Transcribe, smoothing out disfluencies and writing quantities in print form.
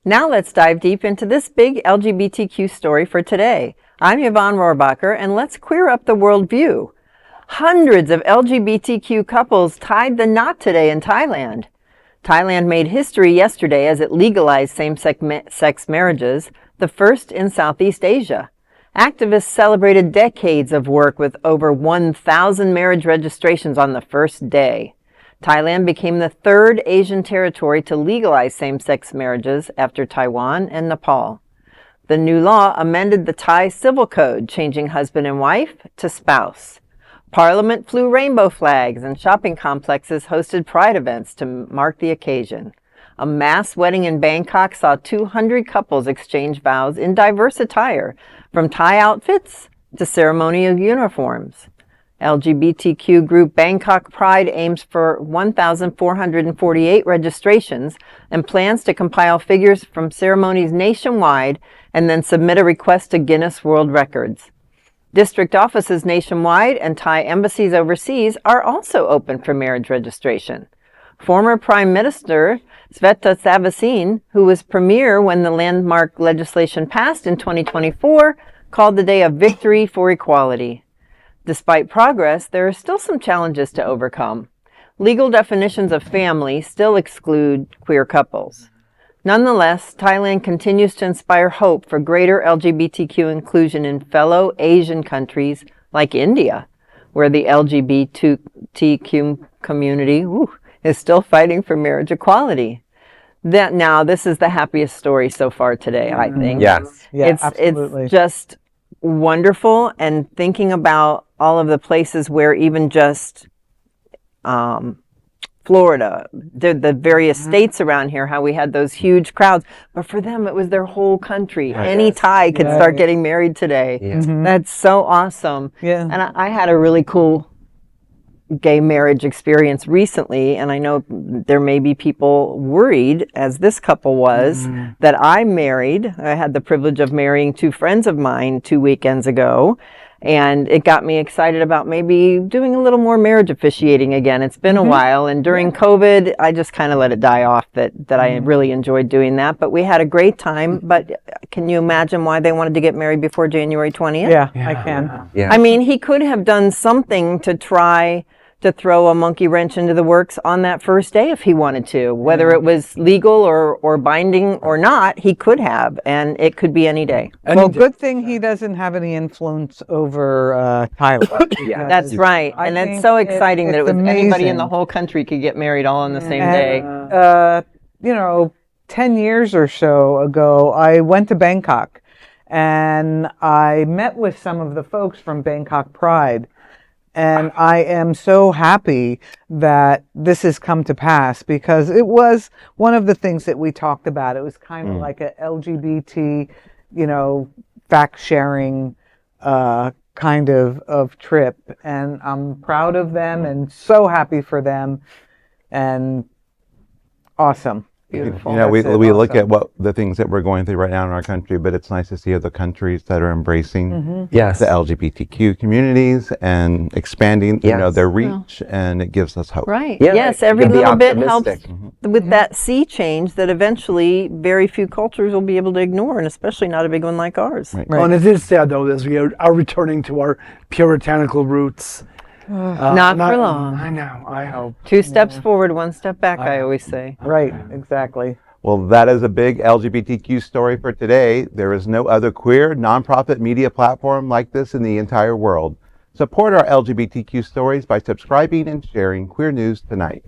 Now let's dive deep into this big LGBTQ story for today. I'm Yvonne Rohrbacher, and let's queer up the world view. Hundreds of LGBTQ couples tied the knot today in Thailand. Thailand made history yesterday as it legalized same-sex marriages, the first in Southeast Asia. Activists celebrated decades of work with over 1,000 marriage registrations on the first day. Thailand became the third Asian territory to legalize same-sex marriages after Taiwan and Nepal. The new law amended the Thai civil code, changing husband and wife to spouse. Parliament flew rainbow flags, and shopping complexes hosted pride events to mark the occasion. A mass wedding in Bangkok saw 200 couples exchange vows in diverse attire, from Thai outfits to ceremonial uniforms. LGBTQ group Bangkok Pride aims for 1,448 registrations and plans to compile figures from ceremonies nationwide and then submit a request to Guinness World Records. District offices nationwide and Thai embassies overseas are also open for marriage registration. Former Prime Minister Srettha Thavisin, who was premier when the landmark legislation passed in 2024, called the day a victory for equality. Despite progress, there are still some challenges to overcome. Legal definitions of family still exclude queer couples. Nonetheless, Thailand continues to inspire hope for greater LGBTQ inclusion in fellow Asian countries like India, where the LGBTQ community is still fighting for marriage equality. This is the happiest story so far today, I think. Yes. Yeah, absolutely. It's just wonderful, and thinking about all of the places where even just Florida, the various states around here, how we had those huge crowds, but for them it was their whole country. Right. Any Thai could start getting married today. Yeah. That's so awesome. Yeah. And I had a really cool gay marriage experience recently, and I know there may be people worried, as this couple was, that I married. I had the privilege of marrying two friends of mine 2 weekends ago, and it got me excited about maybe doing a little more marriage officiating again. It's been a while, and during COVID, I just kind of let it die off that I really enjoyed doing that, but we had a great time. But can you imagine why they wanted to get married before January 20th? Yeah, I can. Yeah. I mean, he could have done something to try to throw a monkey wrench into the works on that first day if he wanted to. Whether it was legal or binding or not, he could have, and it could be any day. Well, good thing he doesn't have any influence over Tyler. Yeah. That's right. I And it's think so exciting that it it's was anybody in amazing. the whole country could get married all on the same day. 10 years or so ago, I went to Bangkok and I met with some of the folks from Bangkok Pride. And I am so happy that this has come to pass, because it was one of the things that we talked about. It was kind of like a LGBT, fact sharing kind of trip. And I'm proud of them and so happy for them. And awesome. Beautiful. We That's it. look Awesome. at what the things that we're going through right now in our country, but it's nice to see other countries that are embracing the LGBTQ communities and expanding, their reach, and it gives us hope. Right. Yeah, Yes, right. every You can be little bit helps optimistic. with that sea change that eventually very few cultures will be able to ignore, and especially not a big one like ours. Right. Well, and it is sad, though, as we are returning to our puritanical roots. Not for long. I know, I hope. 2 steps forward, 1 step back, I always say. Right, exactly. Well, that is a big LGBTQ story for today. There is no other queer nonprofit media platform like this in the entire world. Support our LGBTQ stories by subscribing and sharing Queer News Tonight.